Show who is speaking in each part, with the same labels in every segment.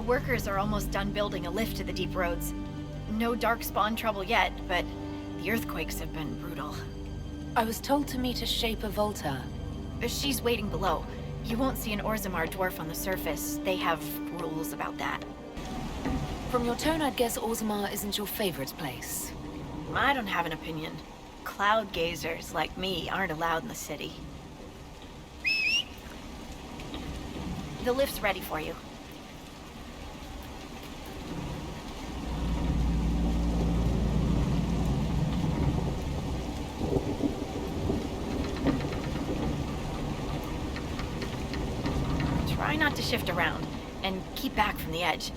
Speaker 1: The workers are almost done building a lift to the deep roads. No darkspawn trouble yet, but the earthquakes have been brutal.
Speaker 2: I was told to meet a Shaper Valta.
Speaker 1: She's waiting below. You won't see an Orzammar dwarf on the surface. They have rules about that.
Speaker 2: From your tone, I'd guess Orzammar isn't your favorite place.
Speaker 1: I don't have an opinion. Cloud gazers like me aren't allowed in the city. The lift's ready for you. Try not to shift around, and keep back from the edge.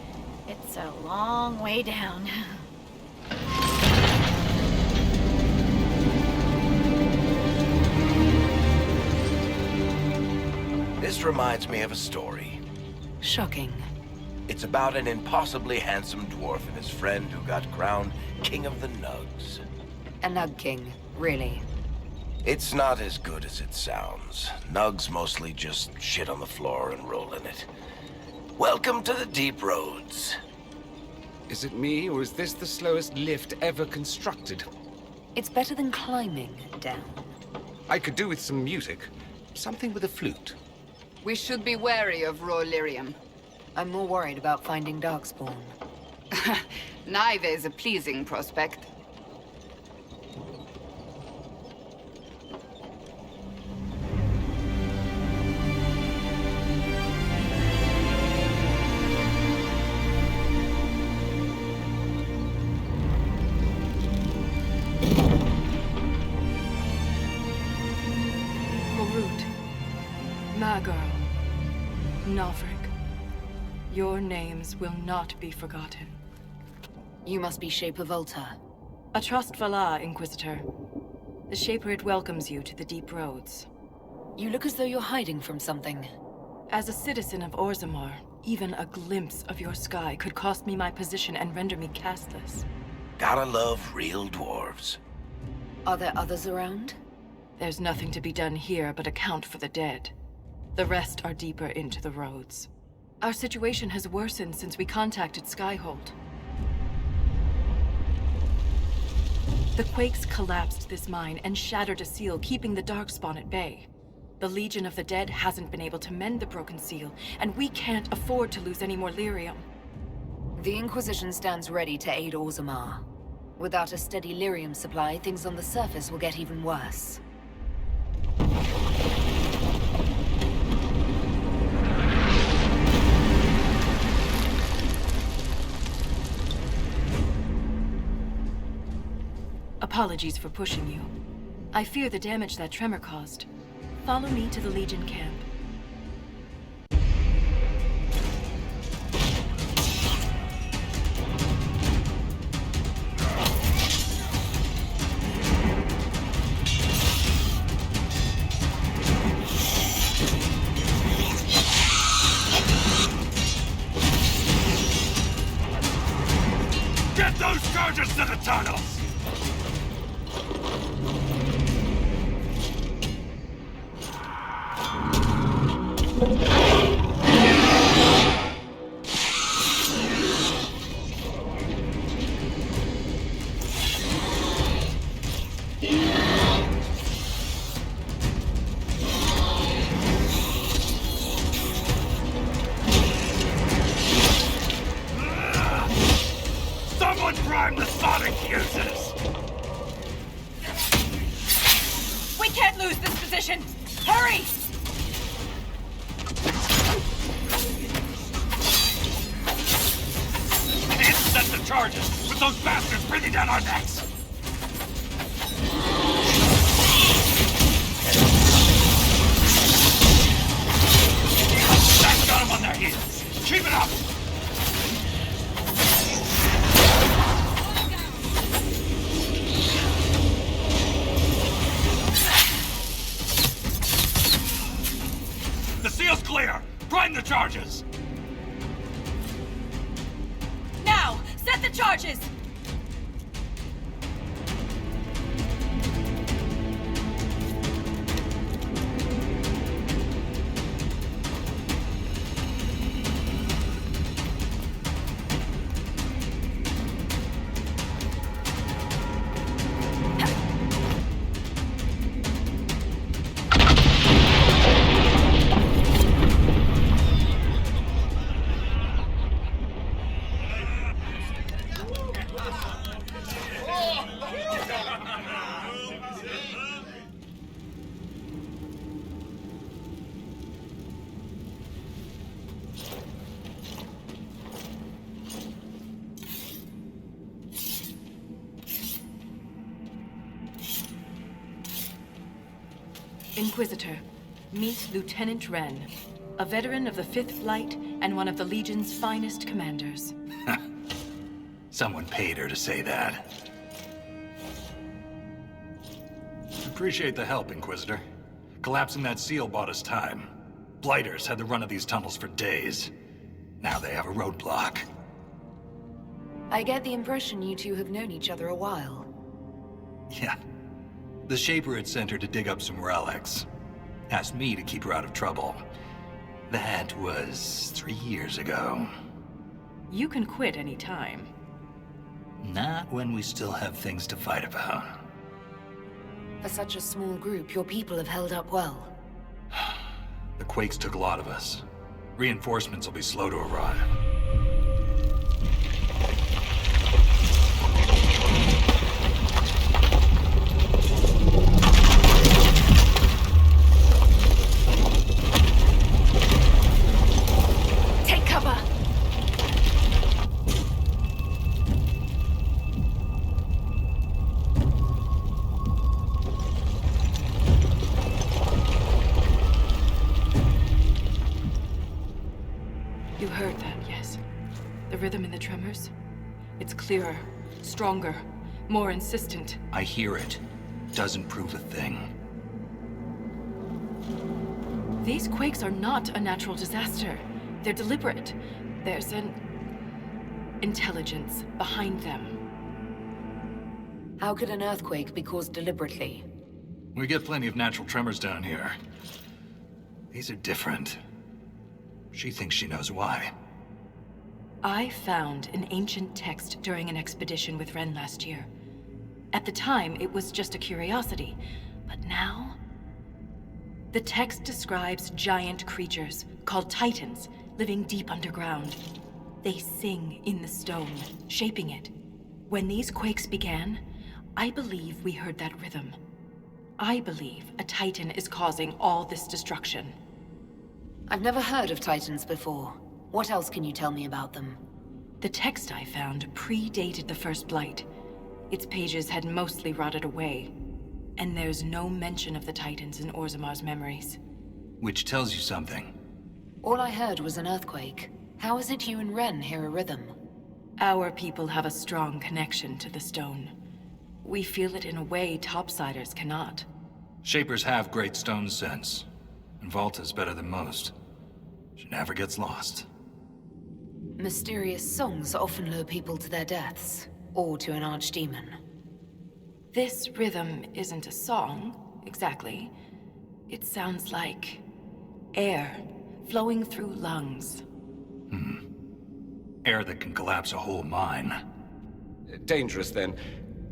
Speaker 1: It's a long way down.
Speaker 3: This reminds me of a story.
Speaker 2: Shocking.
Speaker 3: It's about an impossibly handsome dwarf and his friend who got crowned King of the Nugs.
Speaker 2: A Nug King, really.
Speaker 3: It's not as good as it sounds. Nugs mostly just shit on the floor and roll in it. Welcome to the deep roads.
Speaker 4: Is it me, or is this the slowest lift ever constructed?
Speaker 2: It's better than climbing down.
Speaker 4: I could do with some music. Something with a flute.
Speaker 5: We should be wary of raw lyrium.
Speaker 2: I'm more worried about finding Darkspawn.
Speaker 5: Neither is a pleasing prospect.
Speaker 6: Magor, Navrik, your names will not be forgotten.
Speaker 2: You must be Shaper Valta.
Speaker 6: A trust Valta, Inquisitor. The Shaper it welcomes you to the deep roads.
Speaker 2: You look as though you're hiding from something.
Speaker 6: As a citizen of Orzammar, even a glimpse of your sky could cost me my position and render me castless.
Speaker 3: Gotta love real dwarves.
Speaker 2: Are there others around?
Speaker 6: There's nothing to be done here but account for the dead. The rest are deeper into the roads. Our situation has worsened since we contacted Skyhold. The quakes collapsed this mine and shattered a seal, keeping the Darkspawn at bay. The Legion of the Dead hasn't been able to mend the broken seal, and we can't afford to lose any more lyrium.
Speaker 2: The Inquisition stands ready to aid Orzammar. Without a steady lyrium supply, things on the surface will get even worse.
Speaker 6: Apologies for pushing you. I fear the damage that tremor caused. Follow me to the Legion camp.
Speaker 7: Get those charges to the tunnels! Someone prime the sonic fuses!
Speaker 1: We can't lose this position! Hurry!
Speaker 7: Can't set the charges with those bastards breathing down our necks! That's got them on their heels! Keep it up! The seal's clear! Prime the charges!
Speaker 1: Now! Set the charges!
Speaker 6: Inquisitor, meet Lieutenant Renn, a veteran of the 5th Flight and one of the Legion's finest commanders.
Speaker 7: Someone paid her to say that. Appreciate the help, Inquisitor. Collapsing that seal bought us time. Blighters had the run of these tunnels for days. Now they have a roadblock.
Speaker 2: I get the impression you two have known each other a while.
Speaker 7: Yeah. The Shaper had sent her to dig up some relics. Asked me to keep her out of trouble. That was 3 years ago.
Speaker 6: You can quit any time.
Speaker 7: Not when we still have things to fight about.
Speaker 2: For such a small group, your people have held up well.
Speaker 7: The Quakes took a lot of us. Reinforcements will be slow to arrive.
Speaker 2: Take cover!
Speaker 6: You heard that, yes? The rhythm in the tremors? It's clearer, stronger, more insistent.
Speaker 7: I hear it. Doesn't prove a thing.
Speaker 6: These quakes are not a natural disaster. They're deliberate. There's an intelligence behind them.
Speaker 2: How could an earthquake be caused deliberately?
Speaker 7: We get plenty of natural tremors down here. These are different. She thinks she knows why.
Speaker 6: I found an ancient text during an expedition with Renn last year. At the time, it was just a curiosity, but now... The text describes giant creatures, called Titans, living deep underground. They sing in the stone, shaping it. When these quakes began, I believe we heard that rhythm. I believe a Titan is causing all this destruction.
Speaker 2: I've never heard of Titans before. What else can you tell me about them?
Speaker 6: The text I found predated the First Blight. Its pages had mostly rotted away. And there's no mention of the Titans in Orzammar's memories.
Speaker 7: Which tells you something.
Speaker 2: All I heard was an earthquake. How is it you and Renn hear a rhythm?
Speaker 6: Our people have a strong connection to the stone. We feel it in a way topsiders cannot.
Speaker 7: Shapers have great stone sense. And Valta's better than most. She never gets lost.
Speaker 2: Mysterious songs often lure people to their deaths, or to an archdemon.
Speaker 6: This rhythm isn't a song, exactly. It sounds like air flowing through lungs.
Speaker 7: Air that can collapse a whole mine.
Speaker 4: Dangerous then.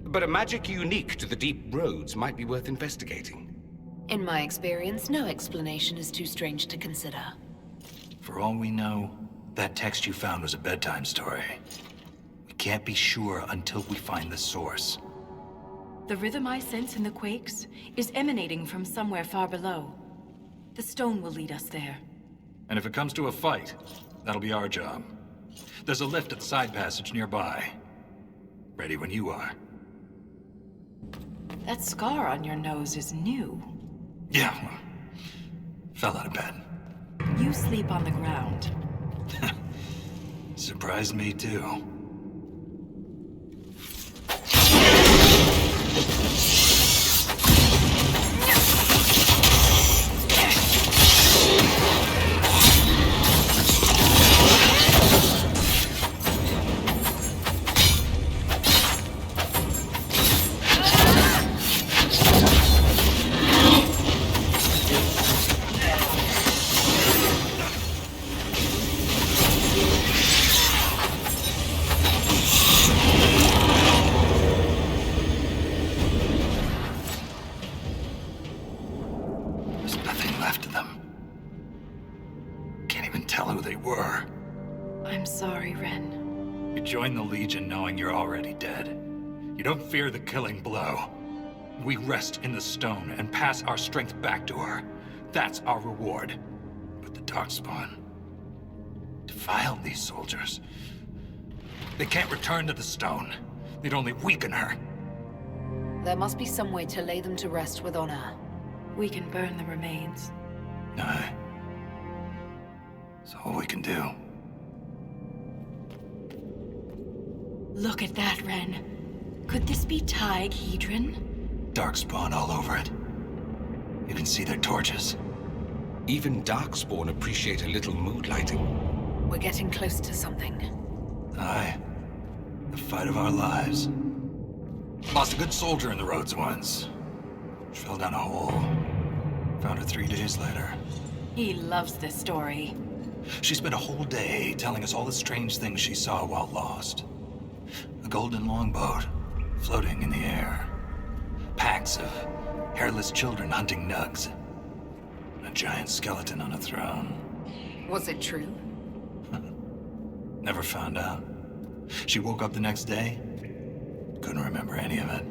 Speaker 4: But a magic unique to the deep roads might be worth investigating.
Speaker 2: In my experience, no explanation is too strange to consider.
Speaker 7: For all we know, that text you found was a bedtime story. We can't be sure until we find the source.
Speaker 6: The rhythm I sense in the quakes is emanating from somewhere far below. The stone will lead us there.
Speaker 7: And if it comes to a fight, that'll be our job. There's a lift at the side passage nearby. Ready when you are.
Speaker 6: That scar on your nose is new.
Speaker 7: Yeah, well, fell out of bed.
Speaker 6: You sleep on the ground.
Speaker 7: Surprised me too.
Speaker 6: I'm sorry, Renn.
Speaker 7: You join the Legion knowing you're already dead. You don't fear the killing blow. We rest in the stone and pass our strength back to her. That's our reward. But the Darkspawn defiled these soldiers. They can't return to the stone. They'd only weaken her.
Speaker 2: There must be some way to lay them to rest with honor.
Speaker 6: We can burn the remains.
Speaker 7: Aye. That's all we can do.
Speaker 6: Look at that, Renn. Could this be Hedron?
Speaker 7: Darkspawn all over it. You can see their torches.
Speaker 4: Even Darkspawn appreciate a little mood lighting.
Speaker 2: We're getting close to something.
Speaker 7: Aye. The fight of our lives. Lost a good soldier in the roads once. She fell down a hole. Found her 3 days later.
Speaker 6: He loves this story.
Speaker 7: She spent a whole day telling us all the strange things she saw while lost. A golden longboat floating in the air. Packs of hairless children hunting nugs. A giant skeleton on a throne.
Speaker 2: Was it true?
Speaker 7: Never found out. She woke up the next day. Couldn't remember any of it.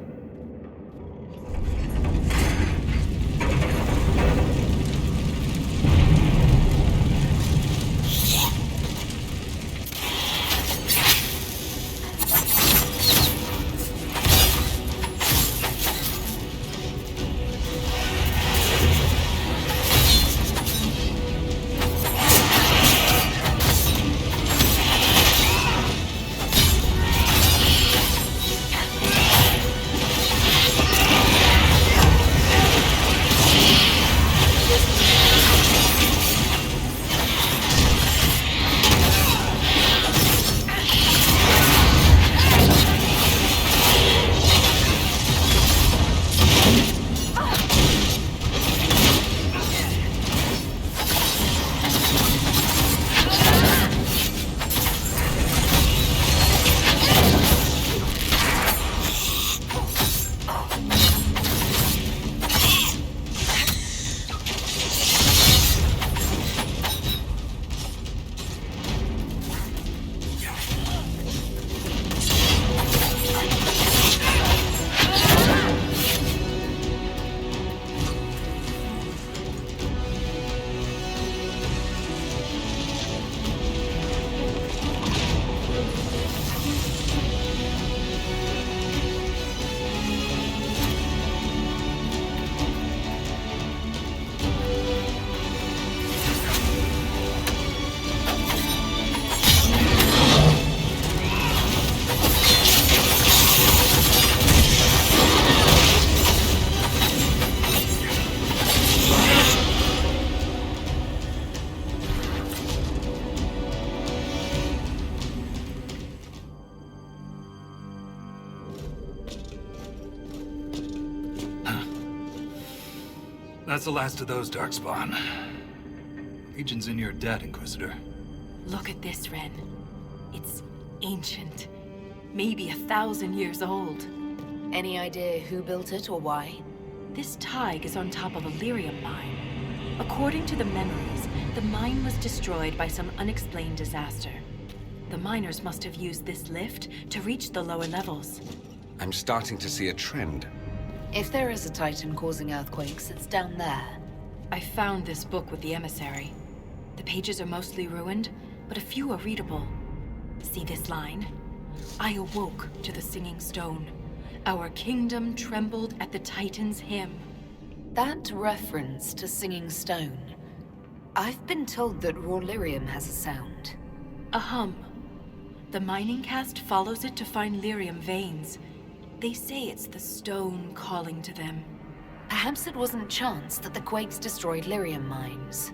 Speaker 7: That's the last of those, Darkspawn. Legion's in your debt, Inquisitor.
Speaker 6: Look at this, Renn. It's ancient. Maybe 1,000 years old.
Speaker 2: Any idea who built it or why?
Speaker 6: This Tig is on top of a lyrium mine. According to the memories, the mine was destroyed by some unexplained disaster. The miners must have used this lift to reach the lower levels.
Speaker 4: I'm starting to see a trend.
Speaker 2: If there is a Titan causing earthquakes, it's down there.
Speaker 6: I found this book with the emissary. The pages are mostly ruined, but a few are readable. See this line? I awoke to the singing stone. Our kingdom trembled at the Titan's hymn.
Speaker 2: That reference to Singing Stone. I've been told that raw lyrium has a sound.
Speaker 6: A hum. The mining cast follows it to find lyrium veins. They say it's the stone calling to them.
Speaker 2: Perhaps it wasn't chance that the Quakes destroyed lyrium mines.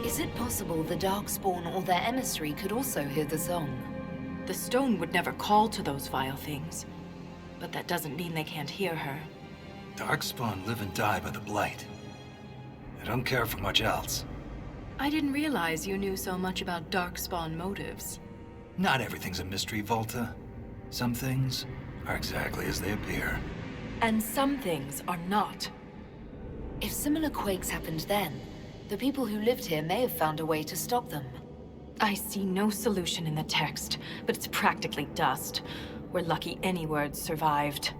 Speaker 2: Is it possible the Darkspawn or their emissary could also hear the song?
Speaker 6: The stone would never call to those vile things. But that doesn't mean they can't hear her.
Speaker 7: Darkspawn live and die by the Blight. They don't care for much else.
Speaker 6: I didn't realize you knew so much about Darkspawn motives.
Speaker 7: Not everything's a mystery, Valta. Some things are exactly as they appear.
Speaker 6: And some things are not.
Speaker 2: If similar quakes happened then, the people who lived here may have found a way to stop them.
Speaker 6: I see no solution in the text, but it's practically dust. We're lucky any words survived.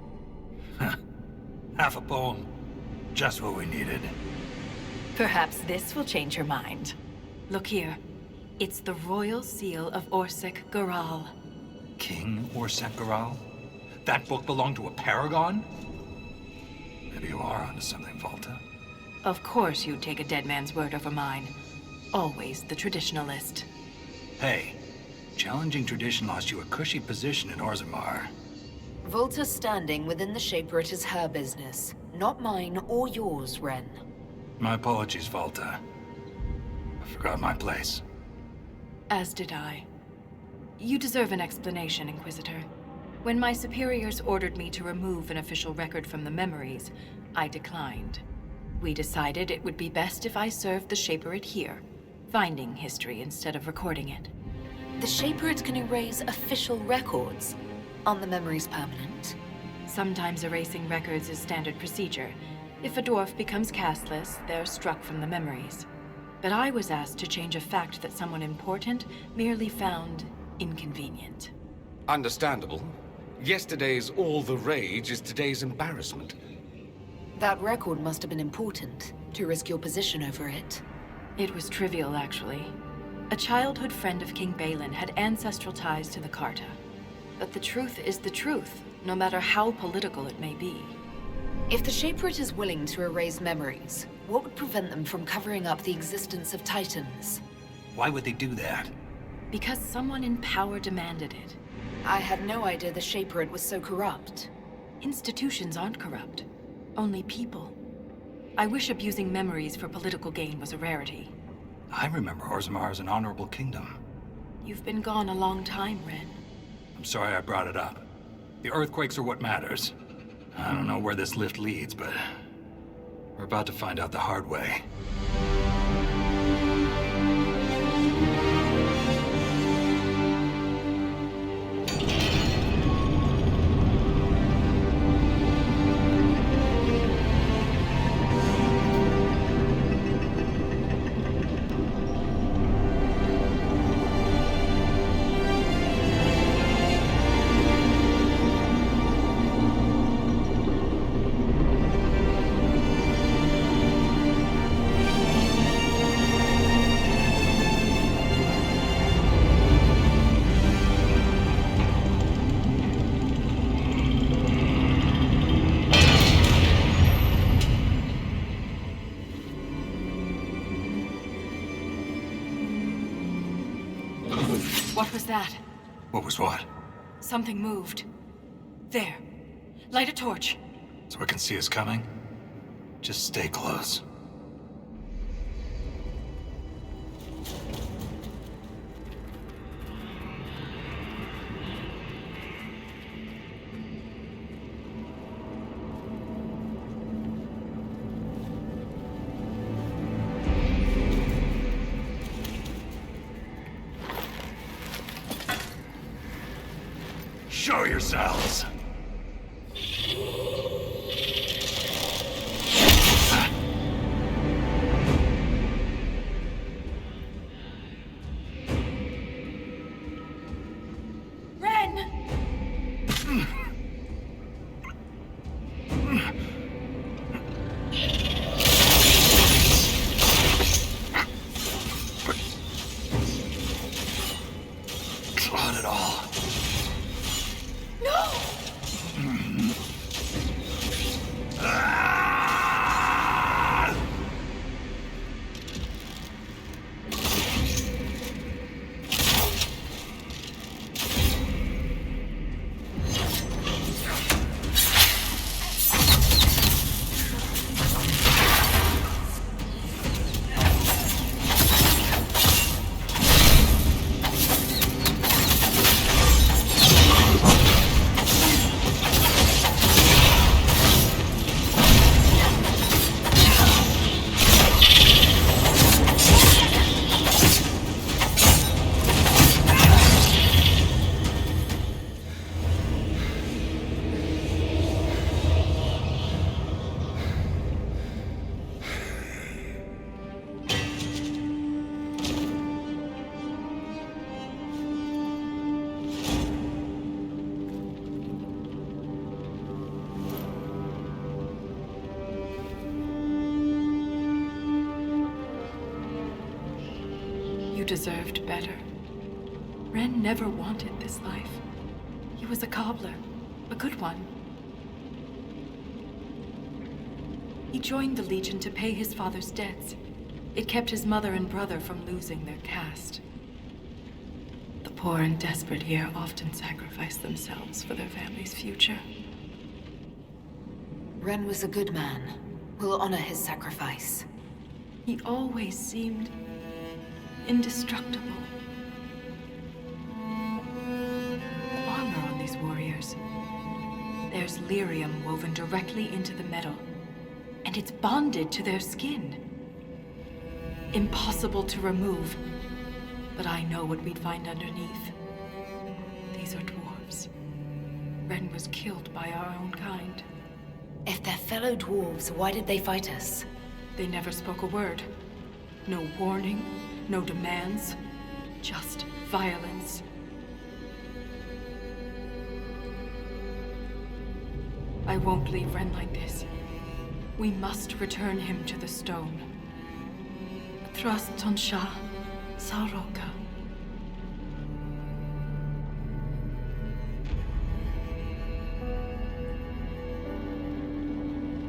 Speaker 7: Half a poem. Just what we needed.
Speaker 6: Perhaps this will change your mind. Look here. It's the royal seal of Orzammar.
Speaker 7: King Orzammar? That book belonged to a paragon? Maybe you are onto something, Valta.
Speaker 6: Of course you'd take a dead man's word over mine. Always the traditionalist.
Speaker 7: Hey, challenging tradition lost you a cushy position in Orzammar.
Speaker 2: Valta's standing within the Shaper is her business, not mine or yours, Renn.
Speaker 7: My apologies, Valta. I forgot my place.
Speaker 6: As did I. You deserve an explanation, Inquisitor. When my superiors ordered me to remove an official record from the memories, I declined. We decided it would be best if I served the Shaperate here, finding history instead of recording it.
Speaker 2: The Shaperate can erase official records. Aren't the memories permanent?
Speaker 6: Sometimes erasing records is standard procedure. If a dwarf becomes castless, they're struck from the memories. But I was asked to change a fact that someone important merely found inconvenient.
Speaker 4: Understandable. Yesterday's all the rage is today's embarrassment.
Speaker 2: That record must have been important, to risk your position over it.
Speaker 6: It was trivial, actually. A childhood friend of King Balin had ancestral ties to the Carta. But the truth is the truth, no matter how political it may be.
Speaker 2: If the Shaperate is willing to erase memories, what would prevent them from covering up the existence of Titans?
Speaker 7: Why would they do that?
Speaker 6: Because someone in power demanded it.
Speaker 2: I had no idea the Shaperate was so corrupt.
Speaker 6: Institutions aren't corrupt. Only people. I wish abusing memories for political gain was a rarity.
Speaker 7: I remember Orzammar as an honorable kingdom.
Speaker 6: You've been gone a long time, Renn.
Speaker 7: I'm sorry I brought it up. The earthquakes are what matters. I don't know where this lift leads, but we're about to find out the hard way.
Speaker 6: What was that?
Speaker 7: What was what?
Speaker 6: Something moved. There. Light a torch.
Speaker 7: So I can see us coming? Just stay close. Show yourselves! Not at all.
Speaker 6: You deserved better. Renn never wanted this life. He was a cobbler, a good one. He joined the Legion to pay his father's debts. It kept his mother and brother from losing their caste. The poor and desperate here often sacrifice themselves for their family's future.
Speaker 2: Renn was a good man. We'll honor his sacrifice.
Speaker 6: He always seemed indestructible. The armor on these warriors. There's lyrium woven directly into the metal, and it's bonded to their skin. Impossible to remove, but I know what we'd find underneath. These are dwarves. Renn was killed by our own kind.
Speaker 2: If they're fellow dwarves, why did they fight us?
Speaker 6: They never spoke a word. No warning, no demands, just violence. I won't leave Renn like this. We must return him to the stone. Thrust Tonsha, Sauroka.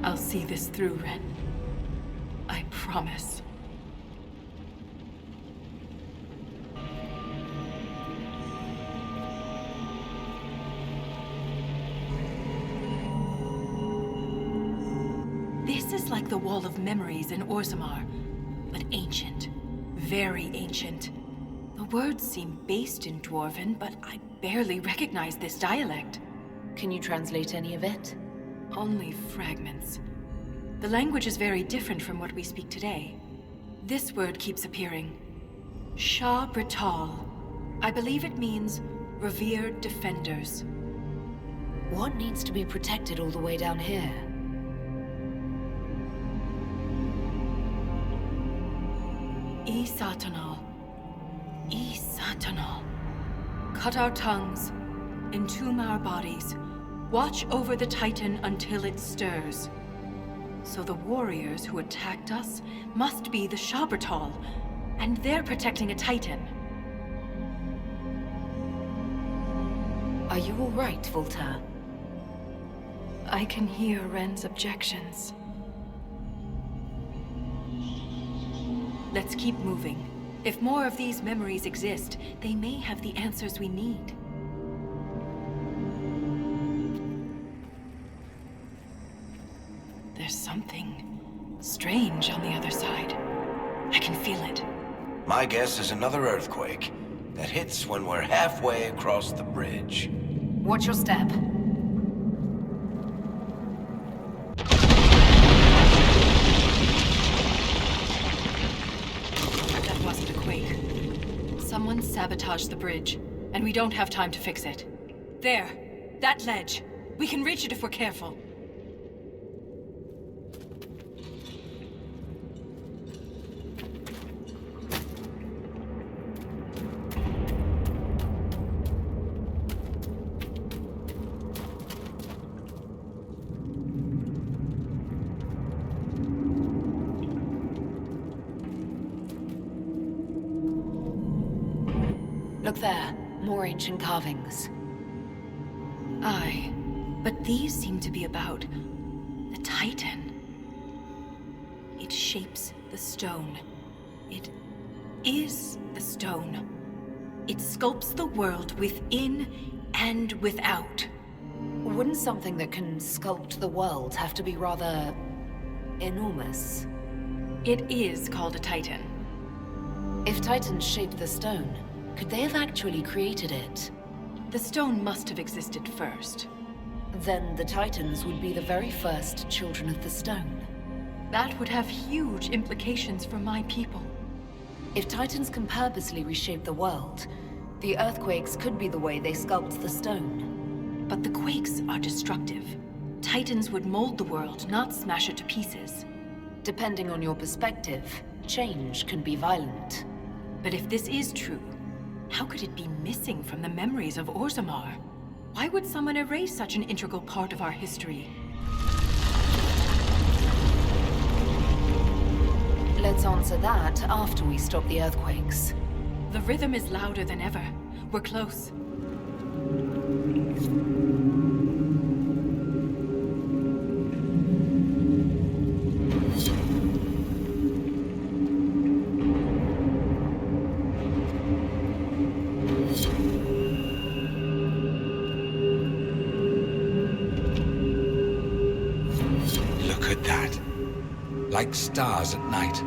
Speaker 6: I'll see this through, Renn. I promise. This is like the Wall of Memories in Orzammar, but ancient. Very ancient. The words seem based in Dwarven, but I barely recognize this dialect.
Speaker 2: Can you translate any of it?
Speaker 6: Only fragments. The language is very different from what we speak today. This word keeps appearing. Shah Brital. I believe it means revered defenders.
Speaker 2: What needs to be protected all the way down here?
Speaker 6: Isatanal. Isatanal. Cut our tongues, entomb our bodies, watch over the Titan until it stirs. So the warriors who attacked us must be the Shabratal, and they're protecting a Titan.
Speaker 2: Are you all right, Valta?
Speaker 6: I can hear Renn's objections. Let's keep moving. If more of these memories exist, they may have the answers we need. There's something strange on the other side. I can feel it.
Speaker 3: My guess is another earthquake that hits when we're halfway across the bridge.
Speaker 2: Watch your step.
Speaker 6: That wasn't a quake. Someone sabotaged the bridge, and we don't have time to fix it. There! That ledge! We can reach it if we're careful.
Speaker 2: Look there. More ancient carvings.
Speaker 6: Aye, but these seem to be about the Titan. It shapes the stone. It is the stone. It sculpts the world within and without.
Speaker 2: Wouldn't something that can sculpt the world have to be rather enormous?
Speaker 6: It is called a Titan.
Speaker 2: If Titans shaped the stone, could they have actually created it?
Speaker 6: The stone must have existed first.
Speaker 2: Then the Titans would be the very first children of the stone.
Speaker 6: That would have huge implications for my people.
Speaker 2: If Titans can purposely reshape the world, the earthquakes could be the way they sculpt the stone.
Speaker 6: But the quakes are destructive. Titans would mold the world, not smash it to pieces.
Speaker 2: Depending on your perspective, change can be violent.
Speaker 6: But if this is true, how could it be missing from the memories of Orzammar? Why would someone erase such an integral part of our history?
Speaker 2: Let's answer that after we stop the earthquakes.
Speaker 6: The rhythm is louder than ever. We're close.
Speaker 4: Look at that. Like stars at night.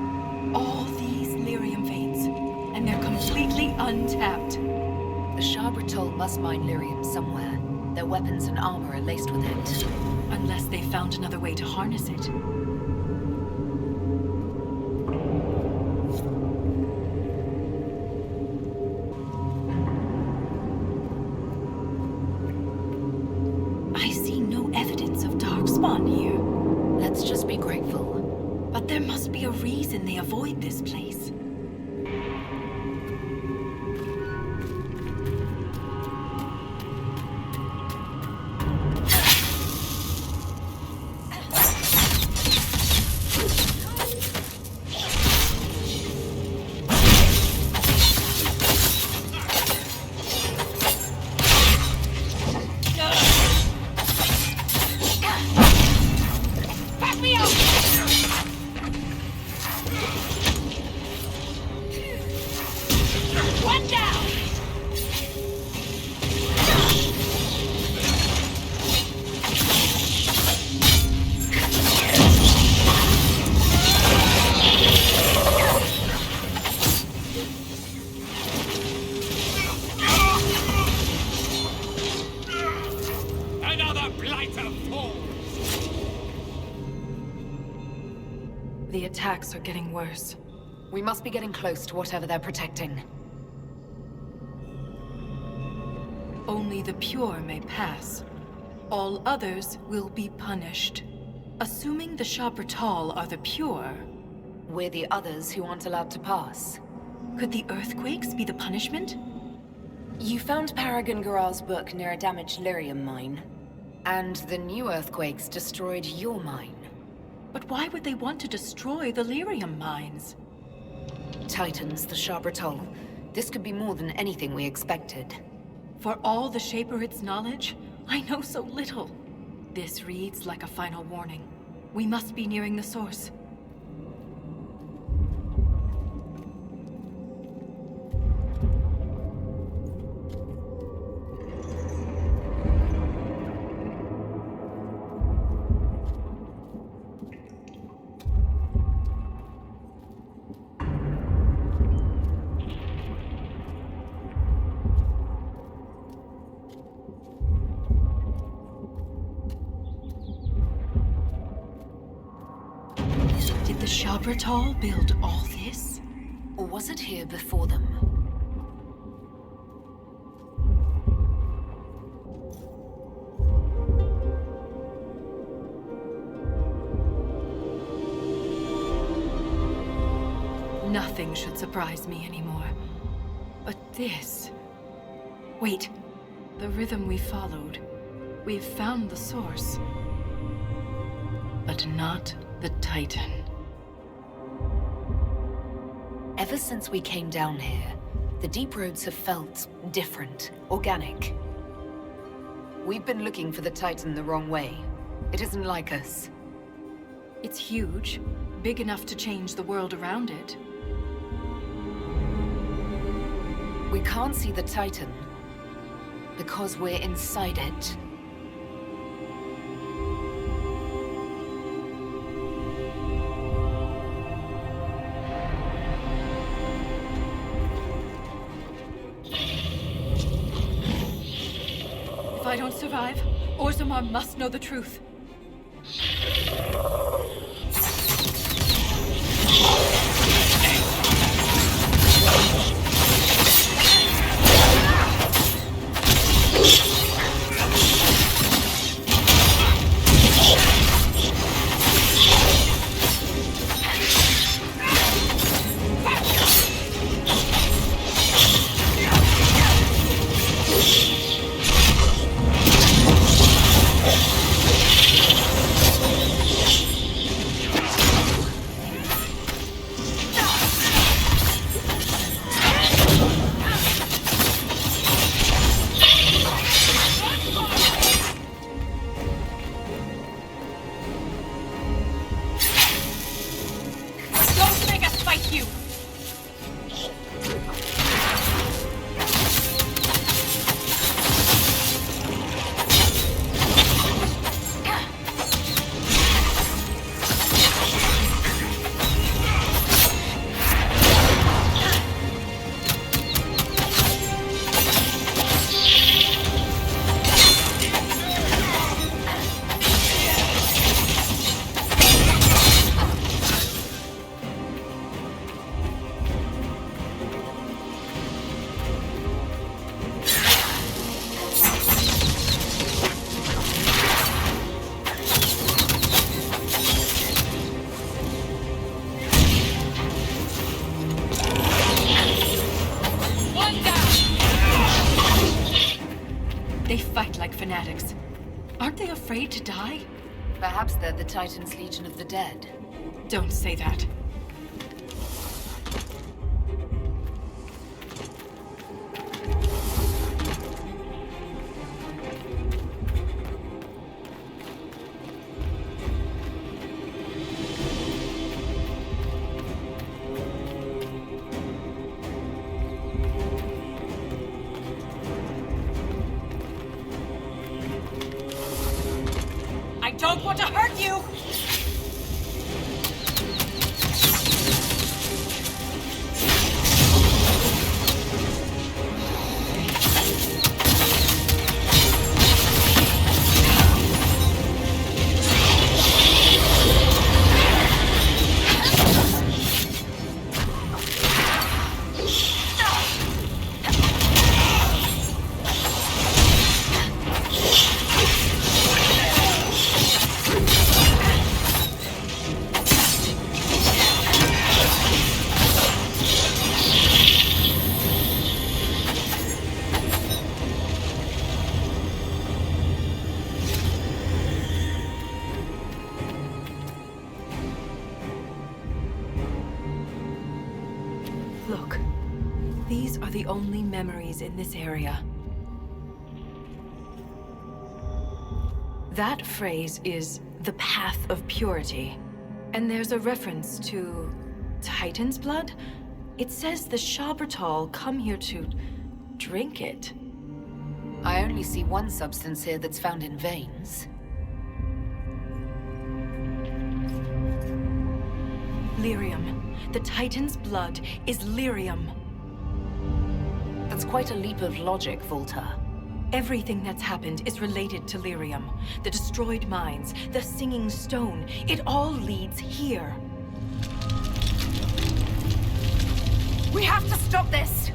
Speaker 6: All these lyrium veins, and they're completely untapped.
Speaker 2: The Shabratol must mine lyrium somewhere. Their weapons and armor are laced with it.
Speaker 6: Unless they found another way to harness it. I see no evidence of darkspawn here.
Speaker 2: Let's just be grateful.
Speaker 6: But there must be a reason they avoid this place. The attacks are getting worse.
Speaker 2: We must be getting close to whatever they're protecting.
Speaker 6: Only the pure may pass. All others will be punished. Assuming the Shabratol are the pure,
Speaker 2: We're the others who aren't allowed to pass.
Speaker 6: could the earthquakes be the punishment?
Speaker 2: You found Paragon Garal's book near a damaged lyrium mine. And the new earthquakes destroyed your mine.
Speaker 6: But why would they want to destroy the lyrium mines?
Speaker 2: Titans, the Shabratol. This could be more than anything we expected.
Speaker 6: For all the Shaperit's knowledge, I know so little. This reads like a final warning. We must be nearing the source. Did the Shabratol build all this?
Speaker 2: Or was it here before them?
Speaker 6: Nothing should surprise me anymore. But this... Wait. The rhythm we followed. We've found the source. But not the Titan.
Speaker 2: Ever since we came down here, the deep roads have felt different, organic. We've been looking for the Titan the wrong way. It isn't like us.
Speaker 6: It's huge, big enough to change the world around it.
Speaker 2: We can't see the Titan because we're inside it.
Speaker 6: If I don't survive, Orzammar must know the truth. fanatics. Aren't they afraid to die?
Speaker 2: Perhaps they're the Titans' Legion of the Dead.
Speaker 6: Don't say that. I don't want to hurt you! Look, these are the only memories in this area. That phrase is the path of purity. And there's a reference to Titan's blood? It says the Shabertal come here to drink it.
Speaker 2: I only see one substance here that's found in veins.
Speaker 6: Lyrium. The Titan's blood is lyrium.
Speaker 2: That's quite a leap of logic, Valta.
Speaker 6: Everything that's happened is related to lyrium. The destroyed mines, the singing stone, it all leads here.
Speaker 2: We have to stop this!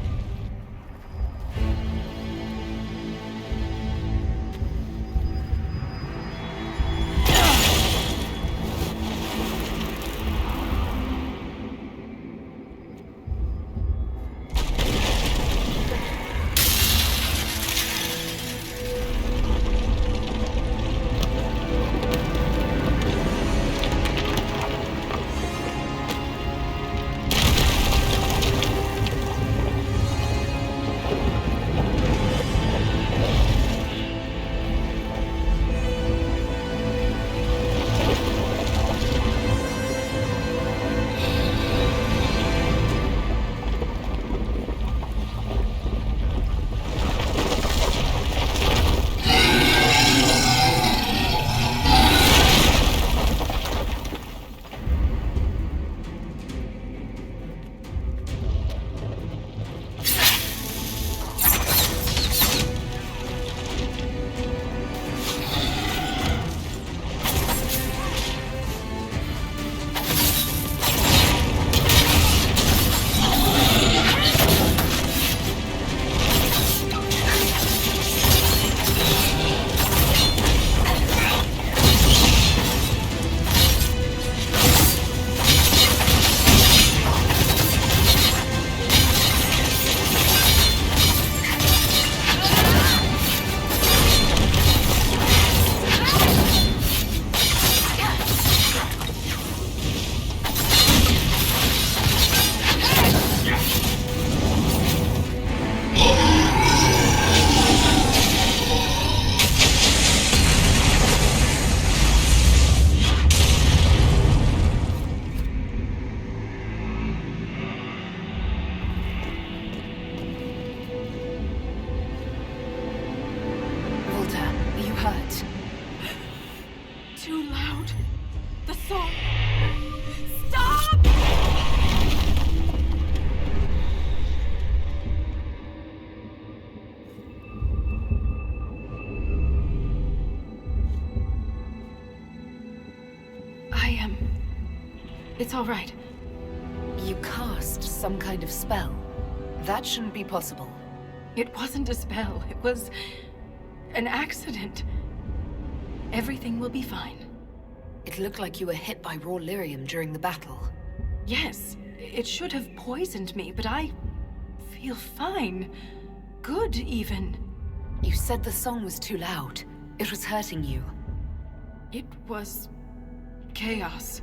Speaker 6: It's all right.
Speaker 2: You cast some kind of spell. That shouldn't be possible.
Speaker 6: It wasn't a spell. It was an accident. Everything will be fine.
Speaker 2: It looked like you were hit by raw lyrium during the battle.
Speaker 6: Yes, it should have poisoned me, but I feel fine. Good, even.
Speaker 2: You said the song was too loud. It was hurting you.
Speaker 6: It was chaos.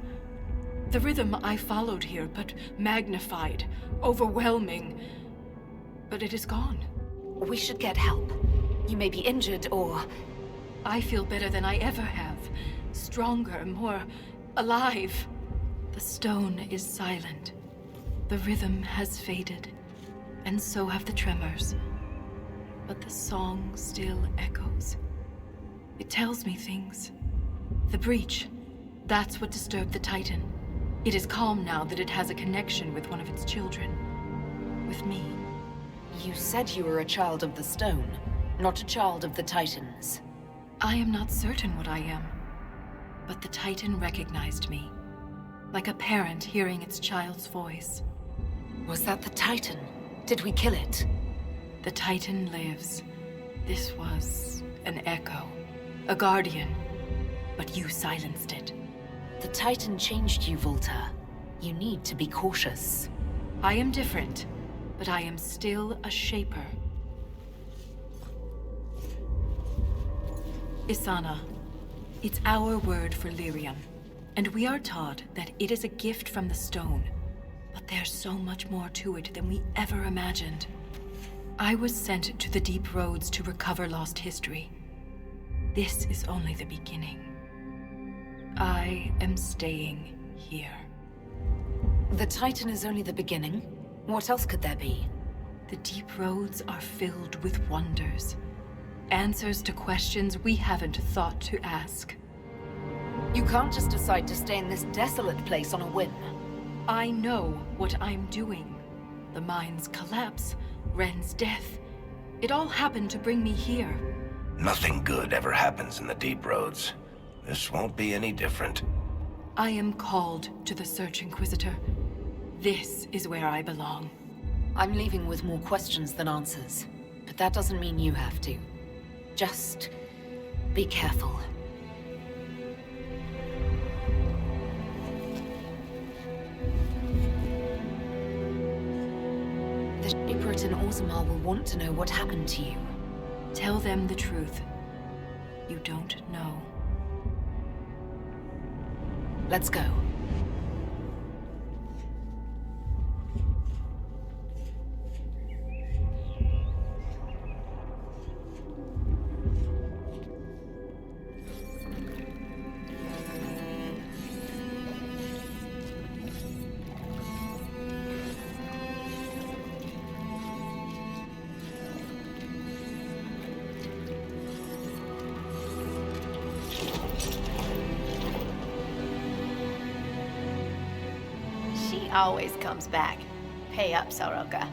Speaker 6: The rhythm I followed here, but magnified, overwhelming. But it is gone.
Speaker 2: We should get help. You may be injured or...
Speaker 6: I feel better than I ever have. Stronger, more alive. The stone is silent. The rhythm has faded, and so have the tremors. But the song still echoes. It tells me things. The breach, that's what disturbed the Titan. It is calm now that it has a connection with one of its children. With me.
Speaker 2: You said you were a child of the stone, not a child of the Titans.
Speaker 6: I am not certain what I am. But the Titan recognized me. Like a parent hearing its child's voice.
Speaker 2: Was that the Titan? Did we kill it?
Speaker 6: The Titan lives. This was an echo. A guardian. But you silenced it.
Speaker 2: The Titan changed you, Valta. You need to be cautious.
Speaker 6: I am different, but I am still a shaper. Isana. It's our word for lyrium. And we are taught that it is a gift from the stone. But there's so much more to it than we ever imagined. I was sent to the deep roads to recover lost history. This is only the beginning. I am staying here.
Speaker 2: The Titan is only the beginning. What else could there be?
Speaker 6: The deep roads are filled with wonders. Answers to questions we haven't thought to ask.
Speaker 2: You can't just decide to stay in this desolate place on a whim.
Speaker 6: I know what I'm doing. The mine's collapse, Renn's death. It all happened to bring me here.
Speaker 3: Nothing good ever happens in the deep roads. This won't be any different.
Speaker 6: I am called to the Search Inquisitor. This is where I belong.
Speaker 2: I'm leaving with more questions than answers. But that doesn't mean you have to. Just be careful. The Shaper in Orzammar will want to know what happened to you.
Speaker 6: Tell them the truth. You don't know.
Speaker 2: Let's go.
Speaker 1: She always comes back. Pay up, Soroka.